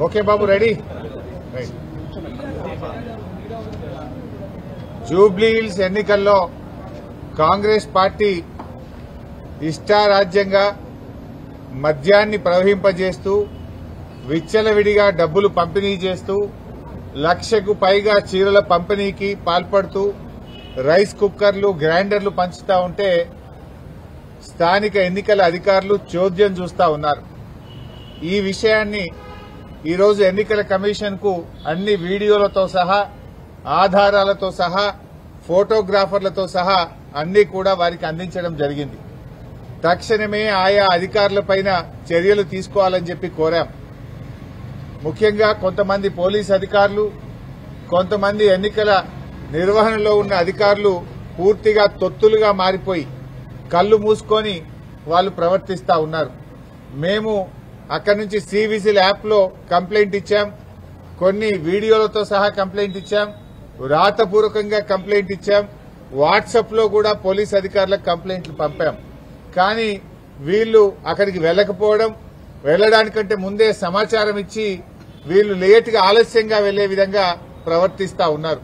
Okay బాబు ready. Jubilee hills ఎన్నికల్లో Congress party ఇష్టారాజ్యంగా మద్యాన్ని ప్రవహింపజేస్తూ విచ్చలవిడిగా డబ్బులు పంపిణీ చేస్తూ 1,00,000కు పైగా చీరల పంపిణీకి పాల్పడుతూ రైస్ కుక్కర్లు గ్రైండర్లు పంచుతా ఉంటే స్థానిక ఎన్నికల అధికారులు చోద్యం చూస్తా ఉన్నారు. ఈ విషయాన్ని ఈరోజు ఎన్నికల కమిషన్ కు అన్ని వీడియోలతో సహా ఆధారాలతో సహా ఫోటోగ్రాఫర్లతో సహా అన్ని కూడా వారికి అందించడం జరిగింది. తక్షణమే ఆయా అధికారులపైన చర్యలు తీసుకోవాలని చెప్పి కోరాం. ముఖ్యంగా కొంతమంది పోలీస్ అధికారులు, కొంతమంది ఎన్నికల నిర్వహణలో ఉన్న అధికారులు పూర్తిగా తొత్తులుగా మారిపోయి కళ్లు మూసుకొని వాళ్ళు ప్రవర్తిస్తా ఉన్నారు. మేము అక్కడి నుంచి సివిజిల్ యాప్లో కంప్లైంట్ ఇచ్చాం, కొన్ని వీడియోలతో సహా కంప్లైంట్ ఇచ్చాం, రాతపూర్వకంగా కంప్లైంట్ ఇచ్చాం, వాట్సాప్ లో కూడా పోలీస్ అధికారులకు కంప్లైంట్లు పంపాం. కానీ వీళ్లు అక్కడికి వెళ్లకపోవడం, వెళ్లడానికంటే ముందే సమాచారం ఇచ్చి వీళ్లు లేటుగా ఆలస్యంగా వెళ్లే విధంగా ప్రవర్తిస్తా ఉన్నారు.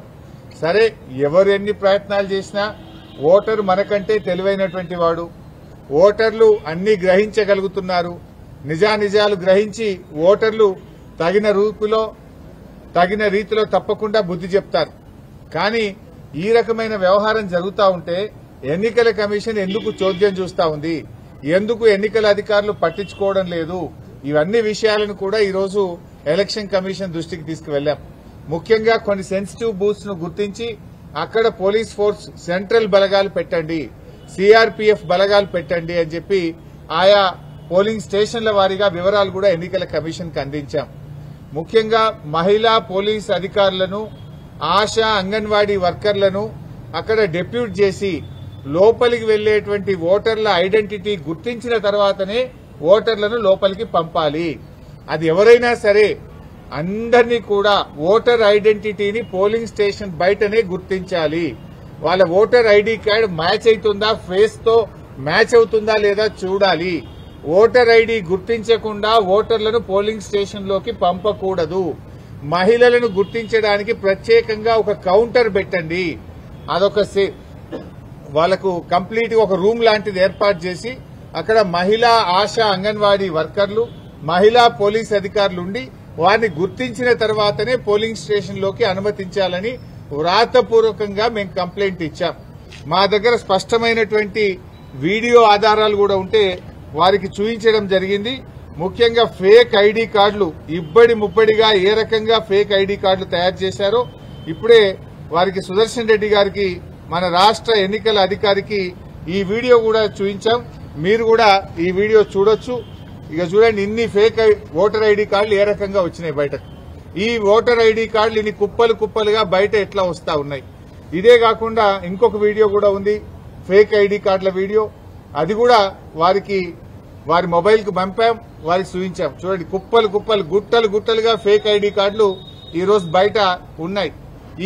సరే, ఎవరు ఎన్ని ప్రయత్నాలు చేసినా ఓటరు మనకంటే తెలివైనటువంటి వాడు. ఓటర్లు అన్ని గ్రహించగలుగుతున్నారు. నిజానిజాలు గ్రహించి ఓటర్లు తగిన రీతిలో తప్పకుండా బుద్ధి చెప్తారు. కానీ ఈ రకమైన వ్యవహారం జరుగుతూ ఉంటే ఎన్నికల కమిషన్ ఎందుకు చోద్యం చూస్తా ఉంది, ఎందుకు ఎన్నికల అధికారులు పట్టించుకోవడం లేదు, ఇవన్నీ విషయాలను కూడా ఈరోజు ఎలక్షన్ కమిషన్ దృష్టికి తీసుకువెళ్లాం. ముఖ్యంగా కొన్ని సెన్సిటివ్ బూత్స్ ను గుర్తించి అక్కడ పోలీస్ ఫోర్స్ సెంట్రల్ బలగాలు పెట్టండి, సిఆర్పీఎఫ్ బలగాలు పెట్టండి అని చెప్పి ఆయా పోలింగ్ స్టేషన్ల వారీగా వివరాలు కూడా ఎన్నికల కమిషన్ కు అందించాం. ముఖ్యంగా మహిళా పోలీస్ అధికారులను, ఆశా అంగన్వాడీ వర్కర్లను అక్కడ డెప్యూట్ చేసి లోపలికి వెళ్లేటువంటి ఓటర్ల ఐడెంటిటీ గుర్తించిన తర్వాతనే ఓటర్లను లోపలికి పంపాలి. అది ఎవరైనా సరే అందరినీ కూడా ఓటర్ ఐడెంటిటీని పోలింగ్ స్టేషన్ బయటనే గుర్తించాలి. వాళ్ళ ఓటర్ ఐడి కార్డు మ్యాచ్ అవుతుందా, ఫేస్ తో మ్యాచ్ అవుతుందా లేదా చూడాలి. ఓటర్ ఐడి గుర్తించకుండా ఓటర్లను పోలింగ్ స్టేషన్ లోకి పంపకూడదు. మహిళలను గుర్తించడానికి ప్రత్యేకంగా ఒక కౌంటర్ పెట్టండి. అదొక వాళ్లకు కంప్లీట్ ఒక రూమ్ లాంటిది ఏర్పాటు చేసి అక్కడ మహిళా ఆశా అంగన్వాడీ వర్కర్లు, మహిళా పోలీస్ అధికారులు ఉండి వారిని గుర్తించిన తర్వాతనే పోలింగ్ స్టేషన్ లోకి అనుమతించాలని వ్రాతపూర్వకంగా మేము కంప్లైంట్ ఇచ్చాం. మా దగ్గర స్పష్టమైనటువంటి వీడియో ఆధారాలు కూడా ఉంటే వారికి చూపించడం జరిగింది. ముఖ్యంగా ఫేక్ ఐడి కార్డులు ఇబ్బడి ముబ్బడిగా ఏ రకంగా ఫేక్ ఐడి కార్డులు తయారు చేశారో ఇప్పుడే వారికి సుదర్శన్ రెడ్డి గారికి, మన రాష్ట్ర ఎన్నికల అధికారికి ఈ వీడియో కూడా చూపించాం. మీరు కూడా ఈ వీడియో చూడొచ్చు. ఇక చూడండి, ఇన్ని ఫేక్ ఓటర్ ఐడి కార్డులు ఏ రకంగా వచ్చినాయి బయటకు. ఈ ఓటర్ ఐడి కార్డులు ఇన్ని కుప్పలు కుప్పలుగా బయట ఎట్లా వస్తా ఉన్నాయి. ఇదే కాకుండా ఇంకొక వీడియో కూడా ఉంది, ఫేక్ ఐడి కార్డుల వీడియో. అది కూడా వారి మొబైల్ కు పంపాం, వారికి చూపించాం. చూడండి, కుప్పలు కుప్పలు గుట్టలు గుట్టలుగా ఫేక్ ఐడి కార్డులు ఈ రోజు బయట ఉన్నాయి.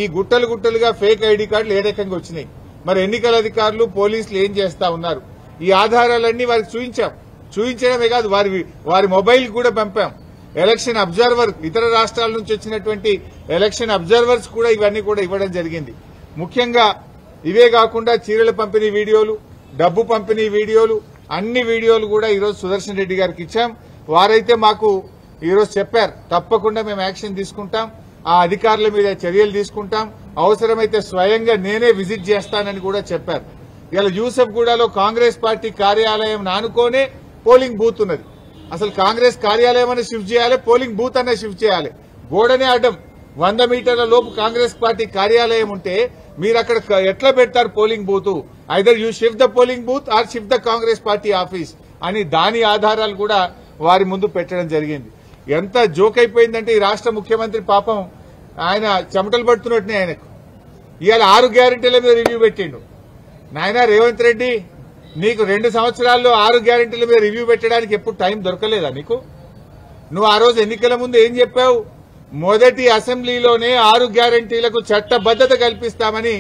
ఈ గుట్టలు గుట్టలుగా ఫేక్ ఐడి కార్డులు ఏ రకంగా వచ్చినాయి, మరి ఎన్నికల అధికారులు పోలీసులు ఏం చేస్తా ఉన్నారు, ఈ ఆధారాలన్నీ వారికి చూపించాం. చూపించడమే కాదు, వారి మొబైల్ కూడా పంపాం. ఎలక్షన్ అబ్జర్వర్, ఇతర రాష్ట్రాల నుంచి వచ్చినటువంటి ఎలక్షన్ అబ్జర్వర్స్ కూడా ఇవన్నీ కూడా ఇవ్వడం జరిగింది. ముఖ్యంగా ఇవే కాకుండా చీరల పంపిణీ వీడియోలు, డబ్బు పంపిణీ వీడియోలు, అన్ని వీడియోలు కూడా ఈరోజు సుదర్శన్ రెడ్డి గారికి ఇచ్చాం. వారైతే మాకు ఈరోజు చెప్పారు, తప్పకుండా మేము యాక్షన్ తీసుకుంటాం, ఆ అధికారుల మీద చర్యలు తీసుకుంటాం, అవసరమైతే స్వయంగా నేనే విజిట్ చేస్తానని కూడా చెప్పారు. ఇలా యూసఫ్గూడలో కాంగ్రెస్ పార్టీ కార్యాలయం నానుకోనే పోలింగ్ బూత్ ఉన్నది. అసలు కాంగ్రెస్ కార్యాలయం అనే షిఫ్ట్ చేయాలి, పోలింగ్ బూత్ అనే షిఫ్ట్ చేయాలి. గోడనే అడ్డం 100 మీటర్ల లోపు కాంగ్రెస్ పార్టీ కార్యాలయం ఉంటే మీరు అక్కడ ఎట్లా పెడతారు polling booth? Either you shift the polling booth are shift the Congress party office అని దాని ఆధారాలు కూడా వారి ముందు పెట్టడం జరిగింది. ఎంత జోక్ అయిపోయిందంటే ఈ రాష్ట్ర ముఖ్యమంత్రి పాపం ఆయన చెమటలు పడుతున్నట్టునే ఆయనకు ఇవాళ 6 గ్యారెంటీల మీద రివ్యూ పెట్టిండు. నాయనా రేవంత్ రెడ్డి, నీకు 2 సంవత్సరాల్లో 6 గ్యారెంటీల మీద రివ్యూ పెట్టడానికి ఎప్పుడు టైం దొరకలేదా నీకు? నువ్వు ఆ రోజు ఎన్నికల ముందు ఏం చెప్పావు? మొదటి అసెంబ్లీలోనే 6 గ్యారెంటీలకు చట్టబద్దత కల్పిస్తామని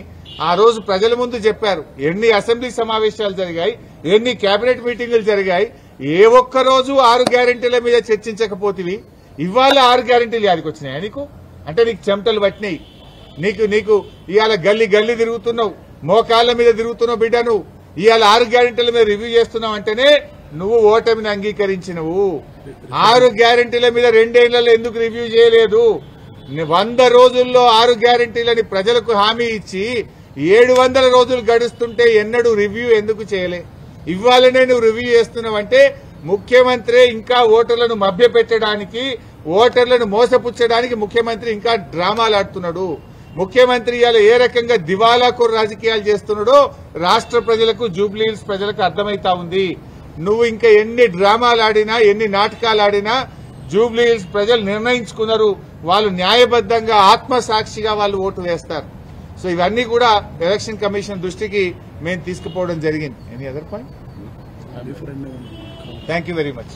ఆ రోజు ప్రజల ముందు చెప్పారు. ఎన్ని అసెంబ్లీ సమావేశాలు జరిగాయి, ఎన్ని కేబినెట్ మీటింగులు జరిగాయి, ఏ ఒక్క రోజు 6 గ్యారెంటీల మీద చర్చించకపోతివి. ఇవాళ 6 గ్యారెంటీలు యాడికి వచ్చినాయా నీకు? అంటే నీకు చెమటలు పట్టినాయి. నీకు ఇవాళ గల్లీ గల్లీ తిరుగుతున్నావు, మోకాళ్ల మీద తిరుగుతున్నావు బిడ్డ. నువ్వు ఇవాళ 6 గ్యారెంటీల మీద రివ్యూ చేస్తున్నావు అంటేనే నువ్వు ఓటమిని అంగీకరించినవు. 6 గ్యారెంటీల మీద 2 ఏళ్లలో ఎందుకు రివ్యూ చేయలేదు? 100 రోజుల్లో 6 గ్యారెంటీలని ప్రజలకు హామీ ఇచ్చి 700 రోజులు గడుస్తుంటే ఎన్నడూ రివ్యూ ఎందుకు చేయలే? ఇవ్వాలనే నువ్వు రివ్యూ చేస్తున్నావంటే ముఖ్యమంత్రి ఇంకా ఓటర్లను మభ్యపెట్టడానికి, ఓటర్లను మోసపుచ్చడానికి ముఖ్యమంత్రి ఇంకా డ్రామాలు ఆడుతున్నాడు. ముఖ్యమంత్రి ఇవాళ ఏ రకంగా దివాలాకోరు రాజకీయాలు చేస్తున్నాడో రాష్ట్ర ప్రజలకు, జూబ్లీ హిల్స్ ప్రజలకు అర్థమైతా ఉంది. నువ్వు ఇంకా ఎన్ని డ్రామాలు ఆడినా, ఎన్ని నాటకాలు ఆడినా జూబ్లీ హిల్స్ ప్రజలు నిర్ణయించుకున్నారు. వాళ్ళు న్యాయబద్దంగా, ఆత్మసాక్షిగా వాళ్ళు ఓటు వేస్తారు. సో ఇవన్నీ కూడా ఎలక్షన్ కమిషన్ దృష్టికి మేము తీసుకుపోవడం జరిగింది. Any other point? Thank you very much.